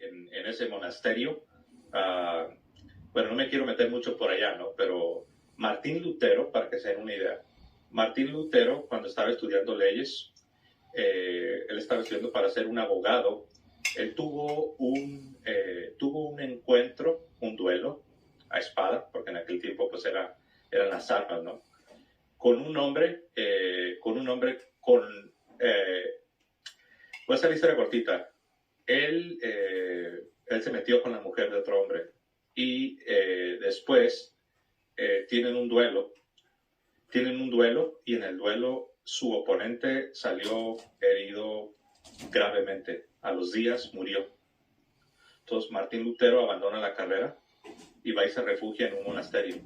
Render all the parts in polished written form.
en ese monasterio. Bueno, no me quiero meter mucho por allá, ¿no? Pero Martín Lutero, para que se den una idea, Martín Lutero, cuando estaba estudiando leyes, él estaba estudiando para ser un abogado. Él tuvo un encuentro, un duelo a espada, porque en aquel tiempo pues eran las armas, ¿no? Con un hombre, voy a hacer la historia cortita. Él se metió con la mujer de otro hombre y después tienen un duelo y en el duelo su oponente salió herido gravemente. A los días murió. Entonces Martín Lutero abandona la carrera y va y se refugia en un monasterio.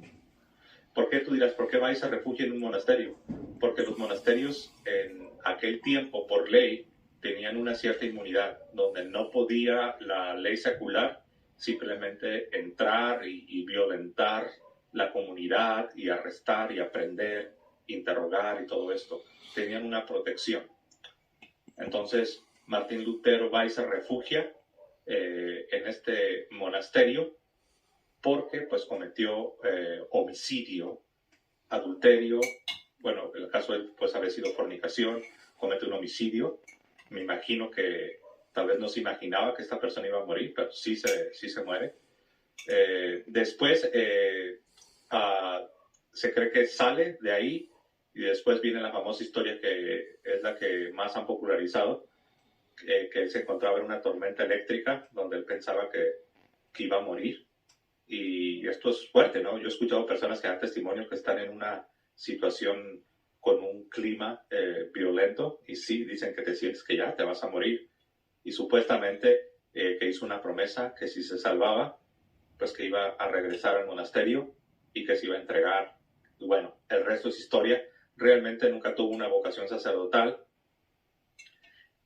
¿Por qué? Tú dirás, ¿por qué va y se refugia en un monasterio? Porque los monasterios en aquel tiempo, por ley, tenían una cierta inmunidad, donde no podía la ley secular simplemente entrar y violentar la comunidad y arrestar y aprender, interrogar y todo esto. Tenían una protección. Entonces Martín Lutero va y se refugia en este monasterio porque pues cometió homicidio, adulterio, bueno, en el caso de él pues haber sido fornicación, comete un homicidio. Me imagino que tal vez no se imaginaba que esta persona iba a morir, pero sí se muere. Después se cree que sale de ahí y después viene la famosa historia que es la que más han popularizado, que él se encontraba en una tormenta eléctrica donde él pensaba que iba a morir. Y esto es fuerte, ¿no? Yo he escuchado personas que dan testimonio que están en una situación con un clima violento y sí, dicen que te sientes que ya te vas a morir. Y supuestamente que hizo una promesa que si se salvaba, pues que iba a regresar al monasterio y que se iba a entregar. Y bueno, el resto es historia. Realmente nunca tuvo una vocación sacerdotal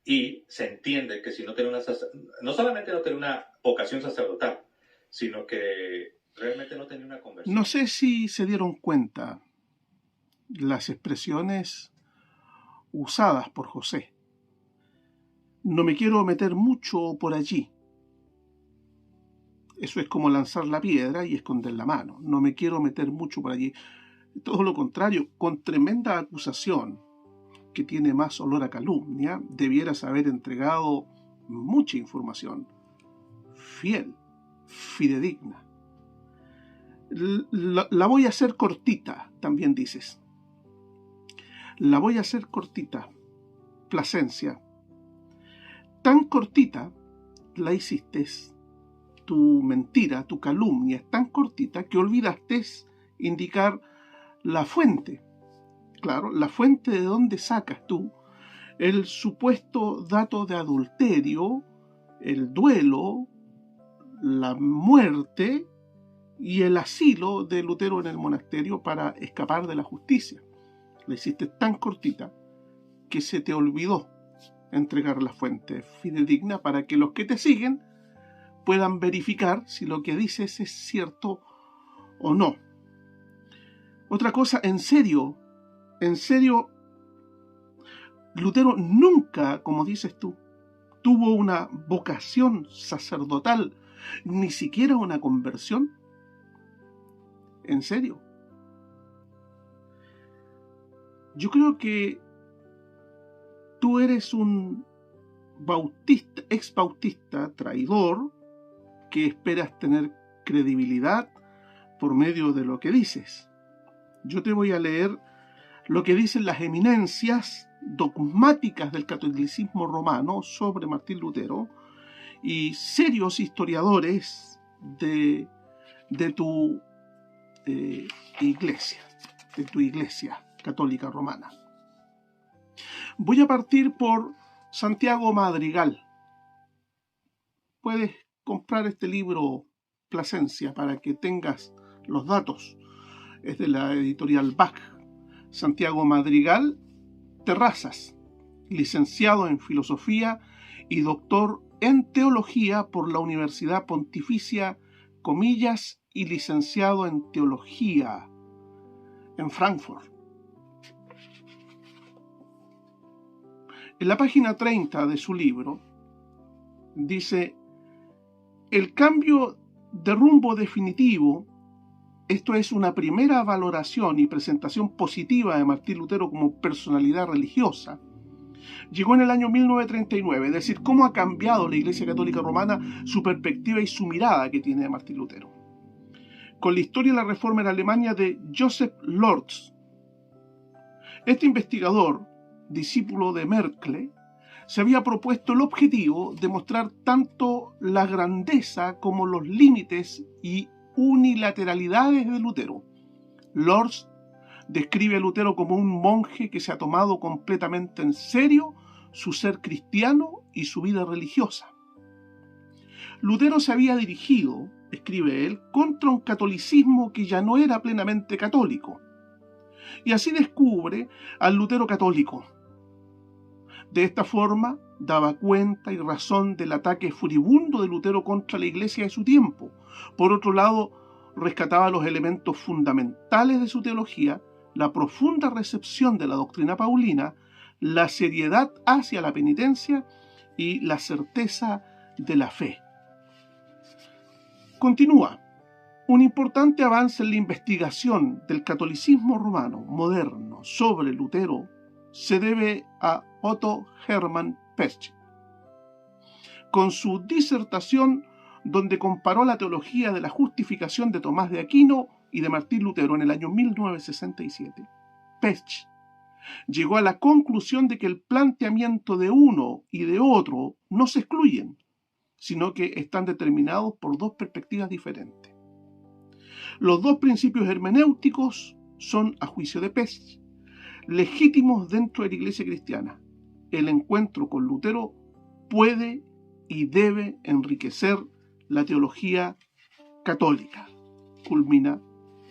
y se entiende que si no tenía no solamente no tenía una vocación sacerdotal, sino que realmente no tenía una conversión. No sé si se dieron cuenta las expresiones usadas por José. No me quiero meter mucho por allí. Eso es como lanzar la piedra y esconder la mano. No me quiero meter mucho por allí. Todo lo contrario, con tremenda acusación, que tiene más olor a calumnia, debieras haber entregado mucha información, fiel, fidedigna. La voy a hacer cortita, también dices. La voy a hacer cortita, Plasencia. Tan cortita la hiciste, tu mentira, tu calumnia es tan cortita que olvidaste indicar la fuente. Claro, la fuente de donde sacas tú el supuesto dato de adulterio, el duelo, la muerte y el asilo de Lutero en el monasterio para escapar de la justicia. La hiciste tan cortita que se te olvidó entregar la fuente fidedigna para que los que te siguen puedan verificar si lo que dices es cierto o no. Otra cosa, en serio, Lutero nunca, como dices tú, tuvo una vocación sacerdotal, ni siquiera una conversión. ¿En serio? Yo creo que tú eres un bautista, ex bautista, traidor, que esperas tener credibilidad por medio de lo que dices. Yo te voy a leer lo que dicen las eminencias dogmáticas del catolicismo romano sobre Martín Lutero y serios historiadores de tu iglesia católica romana. Voy a partir por Santiago Madrigal. Puedes comprar este libro, Plasencia, para que tengas los datos. Es de la editorial Bach. Santiago Madrigal Terrazas, licenciado en Filosofía y doctor en Teología por la Universidad Pontificia, comillas, y licenciado en Teología en Frankfurt. En la página 30 de su libro dice: el cambio de rumbo definitivo, esto es una primera valoración y presentación positiva de Martín Lutero como personalidad religiosa, llegó en el año 1939, es decir, cómo ha cambiado la Iglesia Católica Romana su perspectiva y su mirada que tiene de Martín Lutero. Con la historia de la Reforma en Alemania de Joseph Lorz. Este investigador, discípulo de Merkle, se había propuesto el objetivo de mostrar tanto la grandeza como los límites y unilateralidades de Lutero. Lorz describe a Lutero como un monje que se ha tomado completamente en serio su ser cristiano y su vida religiosa. Lutero se había dirigido, escribe él, contra un catolicismo que ya no era plenamente católico. Y así descubre al Lutero católico. De esta forma, daba cuenta y razón del ataque furibundo de Lutero contra la Iglesia de su tiempo. Por otro lado, rescataba los elementos fundamentales de su teología, la profunda recepción de la doctrina paulina, la seriedad hacia la penitencia y la certeza de la fe. Continúa. Un importante avance en la investigación del catolicismo romano moderno sobre Lutero se debe a Otto Hermann Pesch, con su disertación donde comparó la teología de la justificación de Tomás de Aquino y de Martín Lutero en el año 1967. Pesch llegó a la conclusión de que el planteamiento de uno y de otro no se excluyen, sino que están determinados por dos perspectivas diferentes. Los dos principios hermenéuticos son, a juicio de Pesch, legítimos dentro de la Iglesia cristiana. El encuentro con Lutero puede y debe enriquecer la teología católica. Culmina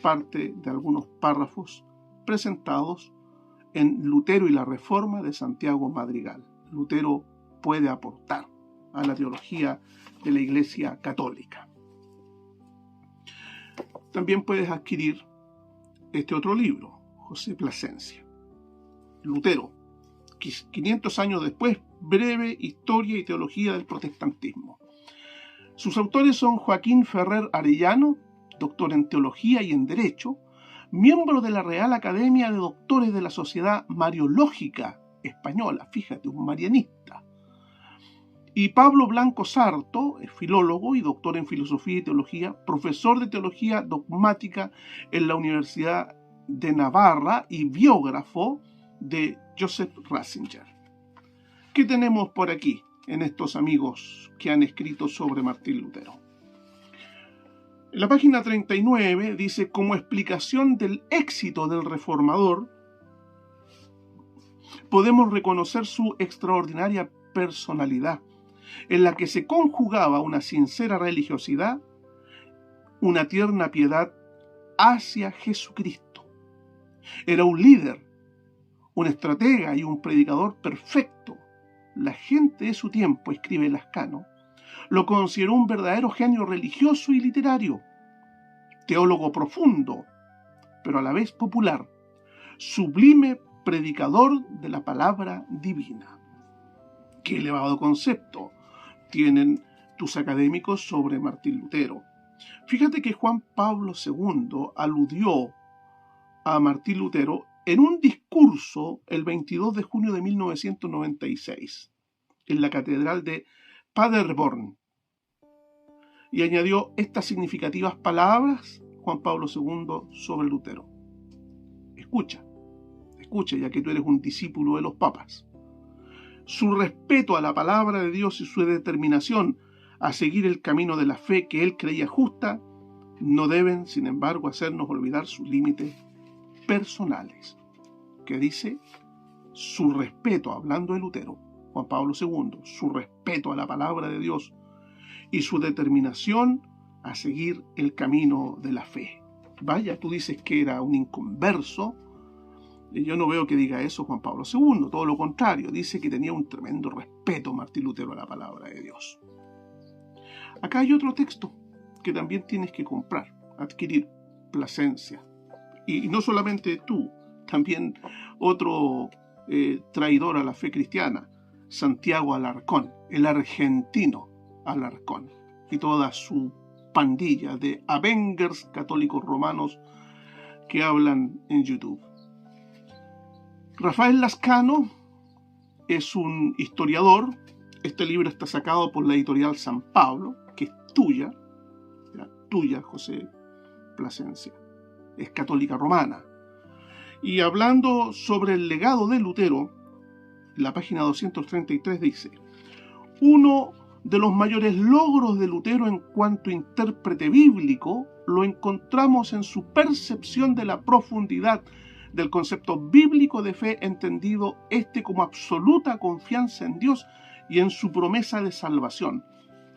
parte de algunos párrafos presentados en Lutero y la Reforma de Santiago Madrigal. Lutero puede aportar a la teología de la Iglesia católica. También puedes adquirir este otro libro, José Plasencia. Lutero, 500 años después, breve historia y teología del protestantismo. Sus autores son Joaquín Ferrer Arellano, doctor en teología y en derecho, miembro de la Real Academia de Doctores de la Sociedad Mariológica Española, fíjate, un marianista. Y Pablo Blanco Sarto, es filólogo y doctor en filosofía y teología, profesor de teología dogmática en la Universidad de Navarra y biógrafo de Joseph Ratzinger. ¿Qué tenemos por aquí en estos amigos que han escrito sobre Martín Lutero? En la página 39 dice: como explicación del éxito del reformador, podemos reconocer su extraordinaria personalidad, en la que se conjugaba una sincera religiosidad, una tierna piedad hacia Jesucristo. Era un líder, un estratega y un predicador perfecto. La gente de su tiempo, escribe Lascano, lo consideró un verdadero genio religioso y literario, teólogo profundo, pero a la vez popular, sublime predicador de la palabra divina. Qué elevado concepto tienen tus académicos sobre Martín Lutero. Fíjate que Juan Pablo II aludió a Martín Lutero en un discurso el 22 de junio de 1996 en la Catedral de Paderborn, y añadió estas significativas palabras Juan Pablo II sobre Lutero. Escucha, ya que tú eres un discípulo de los papas. Su respeto a la palabra de Dios y su determinación a seguir el camino de la fe que él creía justa no deben, sin embargo, hacernos olvidar sus límites personales. Que dice su respeto, hablando de Lutero, Juan Pablo II, su respeto a la palabra de Dios y su determinación a seguir el camino de la fe. Vaya, tú dices que era un inconverso. Yo no veo que diga eso Juan Pablo II, todo lo contrario, dice que tenía un tremendo respeto Martín Lutero a la palabra de Dios. Acá hay otro texto que también tienes que comprar, adquirir, Plasencia. Y no solamente tú, también otro traidor a la fe cristiana, Santiago Alarcón, el argentino, Alarcón y toda su pandilla de Avengers católicos romanos que hablan en YouTube. Rafael Lascano es un historiador. Este libro está sacado por la editorial San Pablo, que es tuya, José Plasencia. Es católica romana. Y hablando sobre el legado de Lutero, la página 233 dice: uno de los mayores logros de Lutero en cuanto a intérprete bíblico lo encontramos en su percepción de la profundidad del concepto bíblico de fe, entendido como absoluta confianza en Dios y en su promesa de salvación.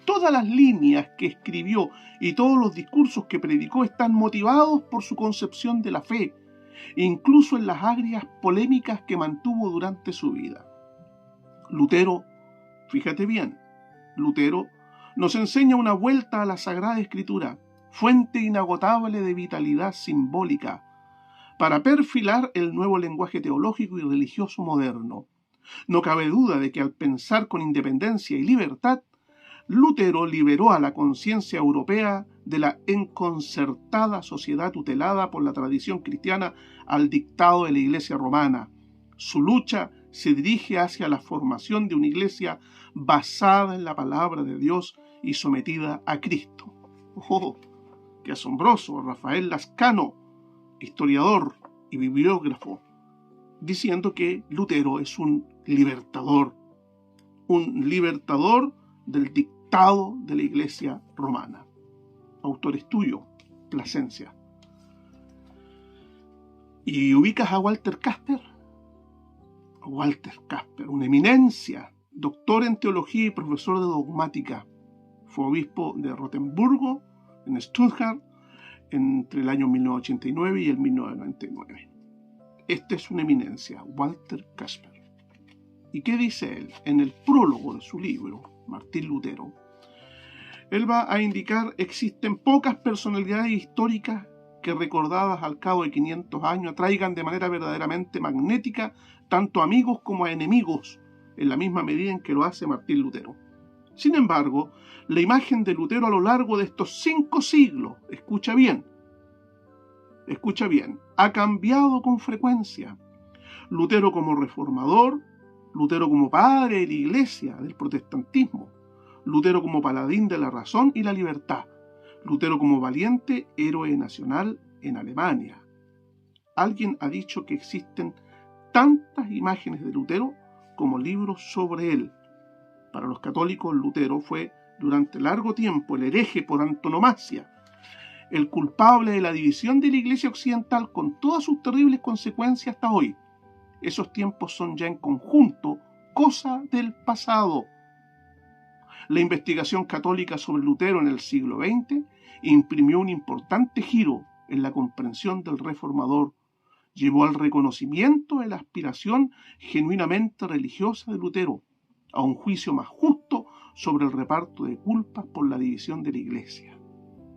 Todas las líneas que escribió y todos los discursos que predicó están motivados por su concepción de la fe, incluso en las agrias polémicas que mantuvo durante su vida. Lutero, fíjate bien, Lutero nos enseña una vuelta a la Sagrada Escritura, fuente inagotable de vitalidad simbólica, para perfilar el nuevo lenguaje teológico y religioso moderno. No cabe duda de que al pensar con independencia y libertad, Lutero liberó a la conciencia europea de la enconcertada sociedad tutelada por la tradición cristiana al dictado de la Iglesia romana. Su lucha se dirige hacia la formación de una iglesia basada en la palabra de Dios y sometida a Cristo. ¡Oh, qué asombroso! Rafael Lascano, historiador y bibliógrafo, diciendo que Lutero es un libertador del dictado de la Iglesia romana. Autor es tuyo, Plasencia. ¿Y ubicas a Walter Kasper? Walter Kasper, una eminencia, doctor en teología y profesor de dogmática. Fue obispo de Rotemburgo, en Stuttgart, entre el año 1989 y el 1999. Esta es una eminencia, Walter Kasper. ¿Y qué dice él? En el prólogo de su libro, Martín Lutero, él va a indicar: existen pocas personalidades históricas que, recordadas al cabo de 500 años, atraigan de manera verdaderamente magnética tanto a amigos como a enemigos, en la misma medida en que lo hace Martín Lutero. Sin embargo, la imagen de Lutero a lo largo de estos 5 siglos, escucha bien, ha cambiado con frecuencia. Lutero como reformador, Lutero como padre de la Iglesia, del protestantismo, Lutero como paladín de la razón y la libertad, Lutero como valiente héroe nacional en Alemania. Alguien ha dicho que existen tantas imágenes de Lutero como libros sobre él. Para los católicos, Lutero fue durante largo tiempo el hereje por antonomasia, el culpable de la división de la Iglesia occidental, con todas sus terribles consecuencias hasta hoy. Esos tiempos son ya en conjunto cosa del pasado. La investigación católica sobre Lutero en el siglo XX imprimió un importante giro en la comprensión del reformador. Llevó al reconocimiento de la aspiración genuinamente religiosa de Lutero, a un juicio más justo sobre el reparto de culpas por la división de la Iglesia,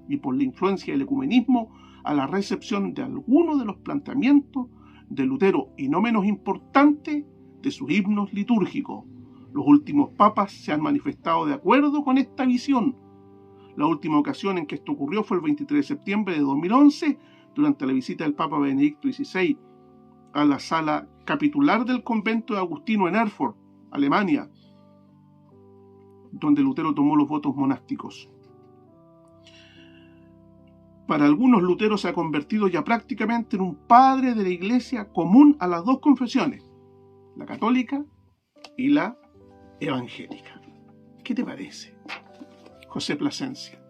y por la influencia del ecumenismo a la recepción de algunos de los planteamientos de Lutero, y no menos importante, de sus himnos litúrgicos. Los últimos papas se han manifestado de acuerdo con esta visión. La última ocasión en que esto ocurrió fue el 23 de septiembre de 2011, durante la visita del Papa Benedicto XVI a la sala capitular del convento de Agustino en Erfurt, Alemania, donde Lutero tomó los votos monásticos. Para algunos, Lutero se ha convertido ya prácticamente en un padre de la Iglesia común a las dos confesiones, la católica y la evangélica. ¿Qué te parece, José Plasencia?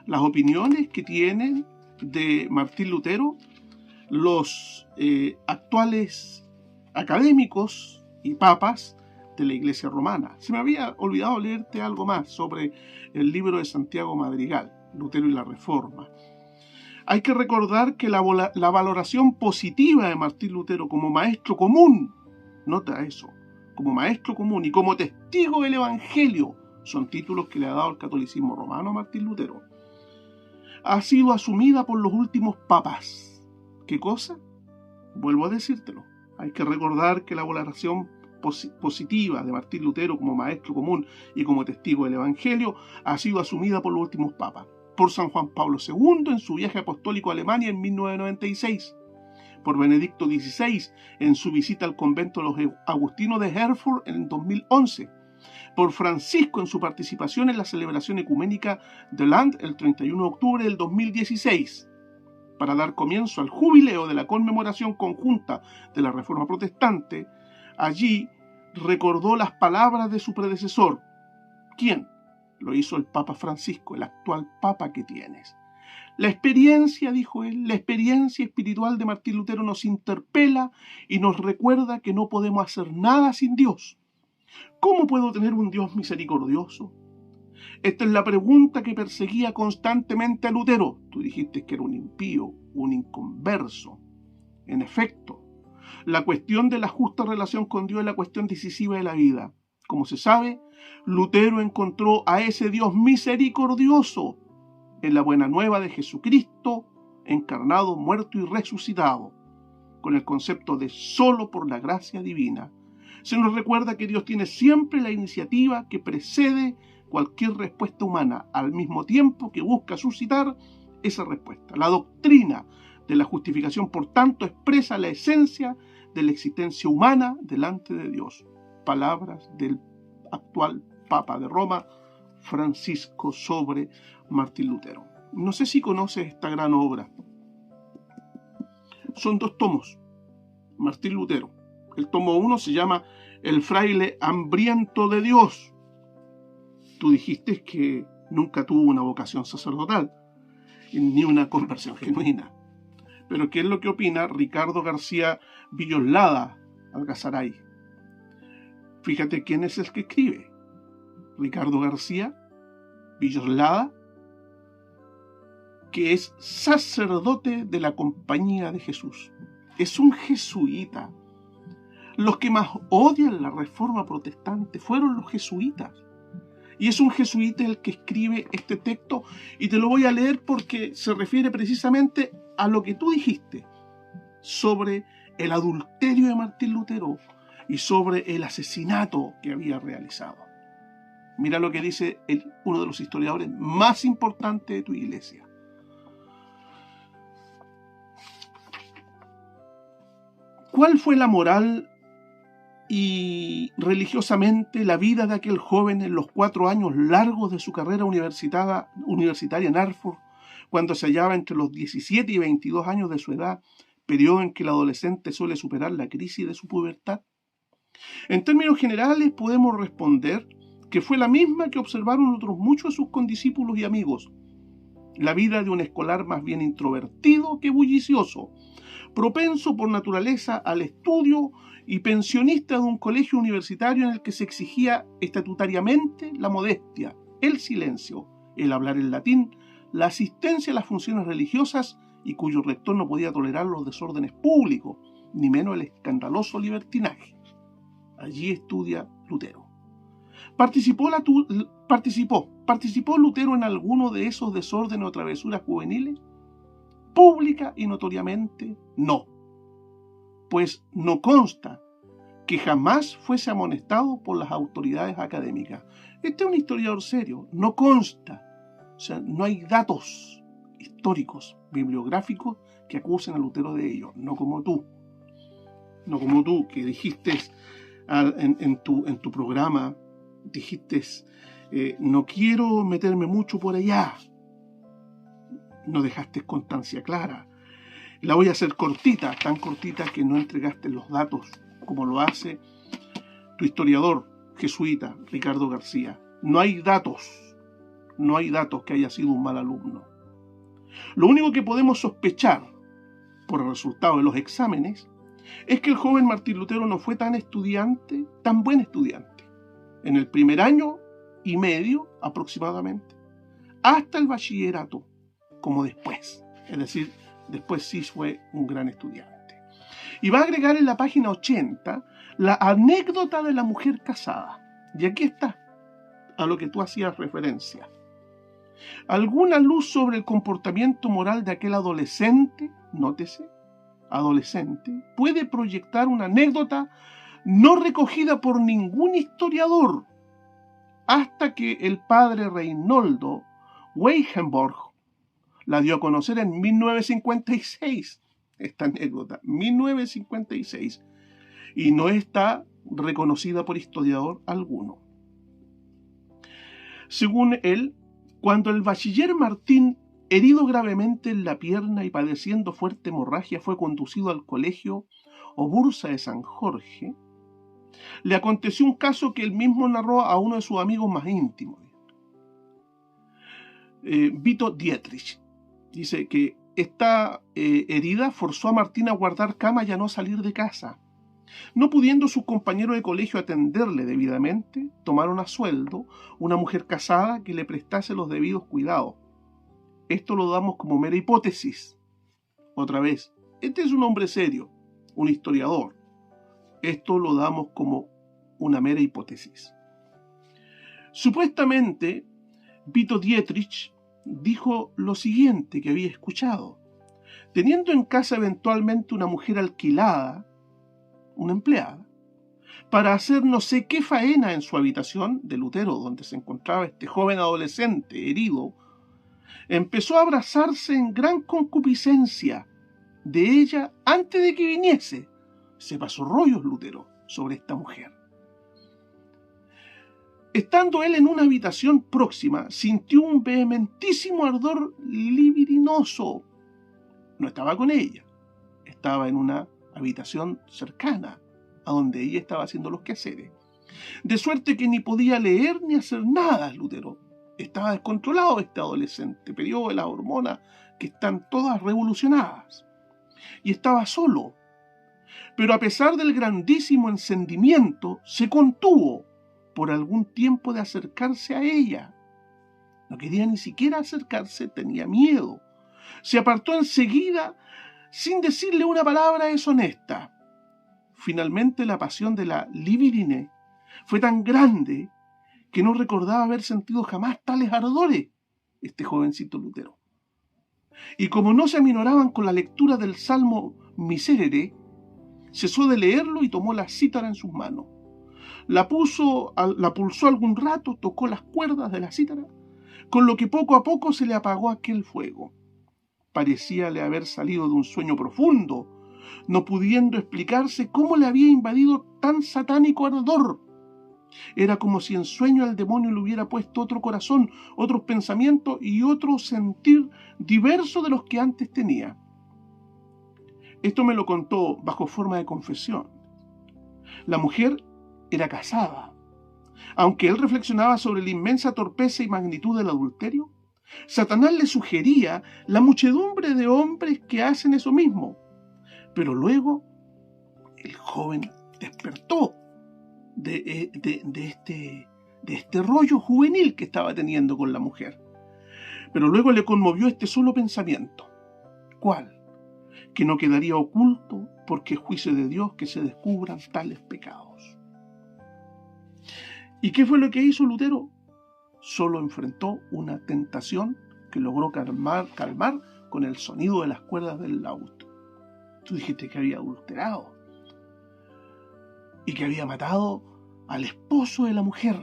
Las opiniones que tienen de Martín Lutero los actuales académicos y papas de la Iglesia romana. Se me había olvidado leerte algo más sobre el libro de Santiago Madrigal, Lutero y la Reforma. Hay que recordar que la valoración positiva de Martín Lutero como maestro común, nota eso, como maestro común y como testigo del Evangelio, son títulos que le ha dado el catolicismo romano a Martín Lutero, ha sido asumida por los últimos papas. ¿Qué cosa? Vuelvo a decírtelo. Hay que recordar que la valoración positiva de Martín Lutero como maestro común y como testigo del Evangelio ha sido asumida por los últimos papas, por San Juan Pablo II en su viaje apostólico a Alemania en 1996, por Benedicto XVI en su visita al convento de los agustinos de Erfurt en 2011, por Francisco en su participación en la celebración ecuménica de Land el 31 de octubre del 2016, para dar comienzo al jubileo de la conmemoración conjunta de la Reforma Protestante. Allí recordó las palabras de su predecesor. ¿Quién? Lo hizo el Papa Francisco, el actual Papa que tienes. La experiencia, dijo él, la experiencia espiritual de Martín Lutero nos interpela y nos recuerda que no podemos hacer nada sin Dios. ¿Cómo puedo tener un Dios misericordioso? Esta es la pregunta que perseguía constantemente a Lutero. Tú dijiste que era un impío, un inconverso. En efecto, la cuestión de la justa relación con Dios es la cuestión decisiva de la vida. Como se sabe, Lutero encontró a ese Dios misericordioso en la buena nueva de Jesucristo, encarnado, muerto y resucitado, con el concepto de solo por la gracia divina. Se nos recuerda que Dios tiene siempre la iniciativa que precede cualquier respuesta humana, al mismo tiempo que busca suscitar esa respuesta. La doctrina de la justificación, por tanto, expresa la esencia de la existencia humana delante de Dios. Palabras del actual Papa de Roma, Francisco, sobre Martín Lutero. No sé si conoces esta gran obra. Son 2 tomos. Martín Lutero. El tomo 1 se llama El fraile hambriento de Dios. Tú dijiste que nunca tuvo una vocación sacerdotal, ni una conversión genuina. Pero ¿qué es lo que opina Ricardo García Villoslada Algazaray? Fíjate quién es el que escribe. Ricardo García Villoslada, que es sacerdote de la Compañía de Jesús. Es un jesuita. Los que más odian la Reforma Protestante fueron los jesuitas. Y es un jesuita el que escribe este texto, y te lo voy a leer porque se refiere precisamente a lo que tú dijiste sobre el adulterio de Martín Lutero y sobre el asesinato que había realizado. Mira lo que dice uno de los historiadores más importantes de tu iglesia. ¿Cuál fue la moral y religiosamente la vida de aquel joven en los 4 años largos de su carrera universitaria en Erfurt, cuando se hallaba entre los 17 y 22 años de su edad, periodo en que el adolescente suele superar la crisis de su pubertad? En términos generales podemos responder que fue la misma que observaron otros muchos de sus condiscípulos y amigos. La vida de un escolar más bien introvertido que bullicioso, propenso por naturaleza al estudio y pensionista de un colegio universitario en el que se exigía estatutariamente la modestia, el silencio, el hablar en latín, la asistencia a las funciones religiosas y cuyo rector no podía tolerar los desórdenes públicos, ni menos el escandaloso libertinaje. Allí estudia Lutero. ¿Participó Lutero en alguno de esos desórdenes o travesuras juveniles? Pública y notoriamente no, pues no consta que jamás fuese amonestado por las autoridades académicas. Este es un historiador serio, no consta, o sea, no hay datos históricos, bibliográficos que acusen a Lutero de ello, no como tú que dijiste en tu programa, dijiste, no quiero meterme mucho por allá. No dejaste constancia clara. La voy a hacer cortita, tan cortita que no entregaste los datos como lo hace tu historiador jesuita Ricardo García. No hay datos que haya sido un mal alumno. Lo único que podemos sospechar por el resultado de los exámenes es que el joven Martín Lutero no fue tan buen estudiante, en el primer año y medio aproximadamente, hasta el bachillerato, como después. Es decir, después sí fue un gran estudiante. Y va a agregar en la página 80 la anécdota de la mujer casada. Y aquí está, a lo que tú hacías referencia. Alguna luz sobre el comportamiento moral de aquel adolescente, nótese, adolescente, puede proyectar una anécdota no recogida por ningún historiador, hasta que el padre Reinoldo Weichenborg la dio a conocer en 1956, esta anécdota, 1956, y no está reconocida por historiador alguno. Según él, cuando el bachiller Martín, herido gravemente en la pierna y padeciendo fuerte hemorragia, fue conducido al colegio o bursa de San Jorge, le aconteció un caso que él mismo narró a uno de sus amigos más íntimos. Vito Dietrich dice que esta herida forzó a Martín a guardar cama y a no salir de casa. No pudiendo sus compañeros de colegio atenderle debidamente, tomaron a sueldo una mujer casada que le prestase los debidos cuidados. Esto lo damos como mera hipótesis. Otra vez, este es un hombre serio, un historiador. Esto lo damos como una mera hipótesis. Supuestamente, Vito Dietrich dijo lo siguiente que había escuchado. Teniendo en casa eventualmente una mujer alquilada, una empleada, para hacer no sé qué faena en su habitación de Lutero, donde se encontraba este joven adolescente herido, empezó a abrazarse en gran concupiscencia de ella antes de que viniese. Se pasó rollos Lutero sobre esta mujer. Estando él en una habitación próxima, sintió un vehementísimo ardor libidinoso. No estaba con ella, estaba en una habitación cercana a donde ella estaba haciendo los quehaceres. De suerte que ni podía leer ni hacer nada, Lutero. Estaba descontrolado este adolescente, periodo de las hormonas que están todas revolucionadas. Y estaba solo. Pero a pesar del grandísimo encendimiento, se contuvo por algún tiempo de acercarse a ella. No quería ni siquiera acercarse, tenía miedo. Se apartó enseguida sin decirle una palabra deshonesta. Finalmente la pasión de la libidine fue tan grande que no recordaba haber sentido jamás tales ardores, este jovencito Lutero. Y como no se aminoraban con la lectura del Salmo Miserere, cesó de leerlo y tomó la cítara en sus manos. La pulsó algún rato, tocó las cuerdas de la cítara, con lo que poco a poco se le apagó aquel fuego. Parecíale haber salido de un sueño profundo, no pudiendo explicarse cómo le había invadido tan satánico ardor. Era como si en sueño el demonio le hubiera puesto otro corazón, otros pensamientos y otro sentir diverso de los que antes tenía. Esto me lo contó bajo forma de confesión. La mujer era casada. Aunque él reflexionaba sobre la inmensa torpeza y magnitud del adulterio, Satanás le sugería la muchedumbre de hombres que hacen eso mismo. Pero luego el joven despertó de este rollo juvenil que estaba teniendo con la mujer. Pero luego le conmovió este solo pensamiento. ¿Cuál? Que no quedaría oculto porque es juicio de Dios que se descubran tales pecados. ¿Y qué fue lo que hizo Lutero? Solo enfrentó una tentación que logró calmar con el sonido de las cuerdas del laúd. Tú dijiste que había adulterado y que había matado al esposo de la mujer.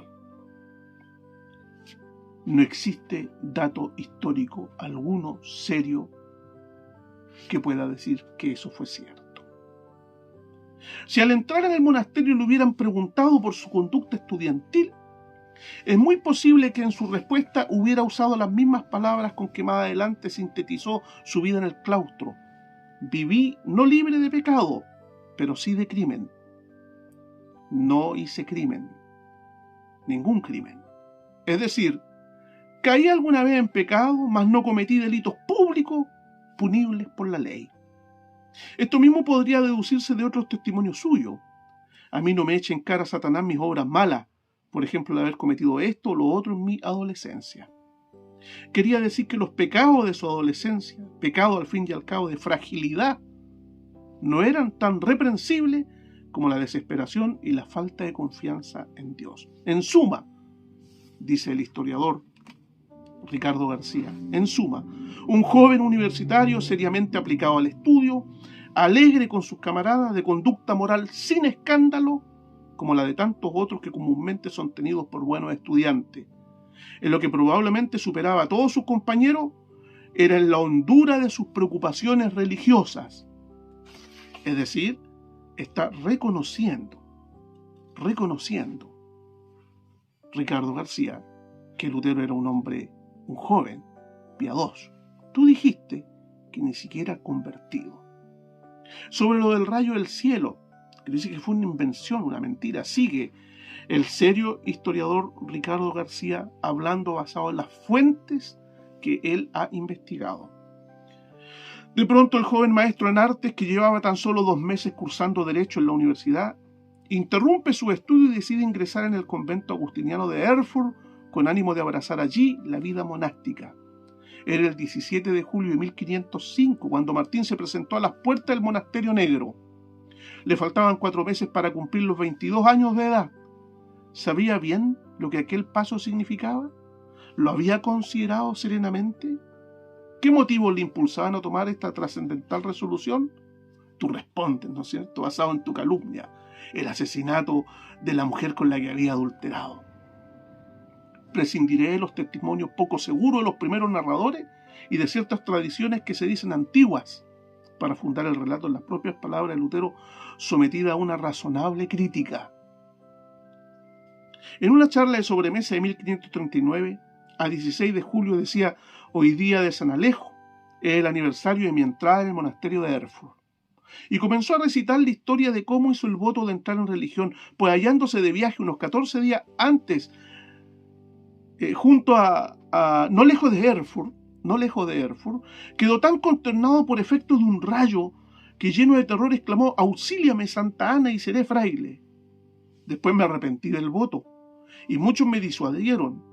No existe dato histórico alguno serio que pueda decir que eso fue cierto. Si al entrar en el monasterio le hubieran preguntado por su conducta estudiantil, es muy posible que en su respuesta hubiera usado las mismas palabras con que más adelante sintetizó su vida en el claustro. Viví no libre de pecado, pero sí de crimen. No hice crimen, ningún crimen. Es decir, caí alguna vez en pecado, mas no cometí delitos públicos punibles por la ley. Esto mismo podría deducirse de otros testimonios suyos. A mí no me eche en cara Satanás mis obras malas, por ejemplo, de haber cometido esto o lo otro en mi adolescencia. Quería decir que los pecados de su adolescencia, pecados al fin y al cabo de fragilidad, no eran tan reprensibles como la desesperación y la falta de confianza en Dios. En suma, dice el historiador Ricardo García, en suma, un joven universitario seriamente aplicado al estudio alegre con sus camaradas, de conducta moral sin escándalo, como la de tantos otros que comúnmente son tenidos por buenos estudiantes. En lo que probablemente superaba a todos sus compañeros era en la hondura de sus preocupaciones religiosas. Es decir, está reconociendo Ricardo García que Lutero era un joven, piadoso. Tú dijiste que ni siquiera convertido. Sobre lo del rayo del cielo, que dice que fue una invención, una mentira, sigue el serio historiador Ricardo García hablando basado en las fuentes que él ha investigado. De pronto el joven maestro en artes, que llevaba tan solo 2 meses cursando Derecho en la universidad, interrumpe su estudio y decide ingresar en el convento agustiniano de Erfurt con ánimo de abrazar allí la vida monástica. Era el 17 de julio de 1505 cuando Martín se presentó a las puertas del monasterio negro. Le faltaban 4 meses para cumplir los 22 años de edad. ¿Sabía bien lo que aquel paso significaba? ¿Lo había considerado serenamente? ¿Qué motivos le impulsaban a tomar esta trascendental resolución? Tú respondes, ¿no es cierto?, basado en tu calumnia, el asesinato de la mujer con la que había adulterado. Prescindiré de los testimonios poco seguros de los primeros narradores y de ciertas tradiciones que se dicen antiguas para fundar el relato en las propias palabras de Lutero, sometida a una razonable crítica. En una charla de sobremesa de 1539, a 16 de julio decía: hoy día de San Alejo es el aniversario de mi entrada en el monasterio de Erfurt. Y comenzó a recitar la historia de cómo hizo el voto de entrar en religión, pues hallándose de viaje unos 14 días antes, no lejos de Erfurt, quedó tan consternado por efectos de un rayo que, lleno de terror, exclamó: «Auxíliame, Santa Ana, y seré fraile». Después me arrepentí del voto, y muchos me disuadieron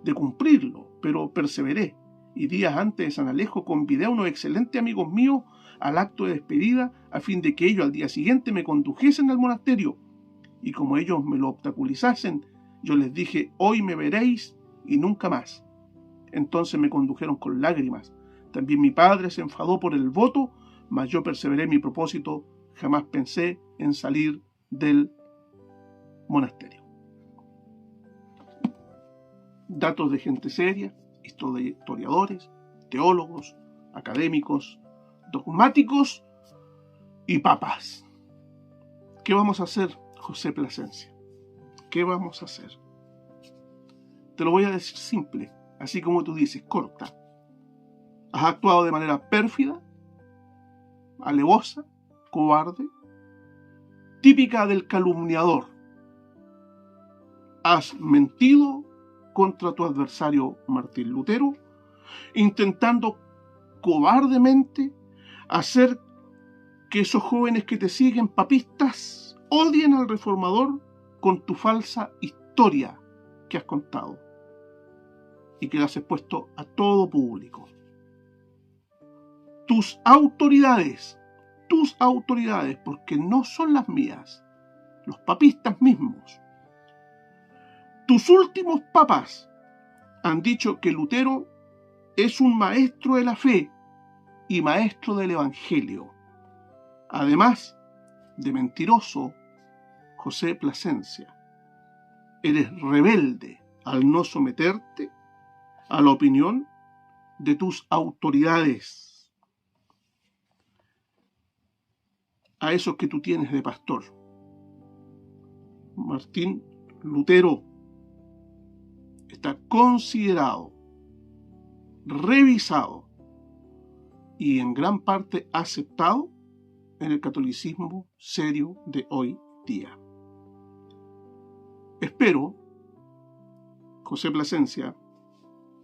de cumplirlo, pero perseveré, y días antes de San Alejo convidé a unos excelentes amigos míos al acto de despedida, a fin de que ellos al día siguiente me condujesen al monasterio, y como ellos me lo obstaculizasen, yo les dije: «Hoy me veréis y nunca más». Entonces me condujeron con lágrimas. También mi padre se enfadó por el voto, mas yo perseveré en mi propósito. Jamás pensé en salir del monasterio. Datos de gente seria, historiadores, teólogos, académicos, dogmáticos y papas. ¿Qué vamos a hacer, José Plasencia? ¿Qué vamos a hacer? Te lo voy a decir simple, así como tú dices, corta. Has actuado de manera pérfida, alevosa, cobarde, típica del calumniador. Has mentido contra tu adversario Martín Lutero, intentando cobardemente hacer que esos jóvenes que te siguen, papistas, odien al reformador con tu falsa historia que has contado y que la has expuesto a todo público. Tus autoridades, porque no son las mías, los papistas mismos, tus últimos papas han dicho que Lutero es un maestro de la fe y maestro del evangelio. Además de mentiroso, José Plasencia, eres rebelde al no someterte a la opinión de tus autoridades, a esos que tú tienes de pastor. Martín Lutero está considerado, revisado y en gran parte aceptado en el catolicismo serio de hoy día. Espero, José Plasencia,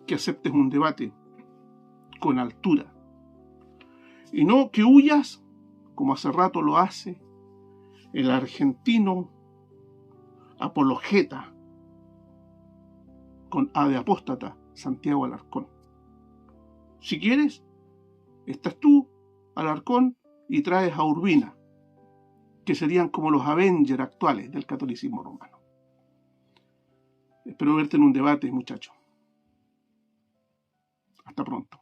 que aceptes un debate con altura y no que huyas, como hace rato lo hace el argentino apologeta con A de apóstata, Santiago Alarcón. Si quieres, estás tú, Alarcón, y traes a Urbina, que serían como los Avengers actuales del catolicismo romano. Espero verte en un debate, muchacho. Hasta pronto.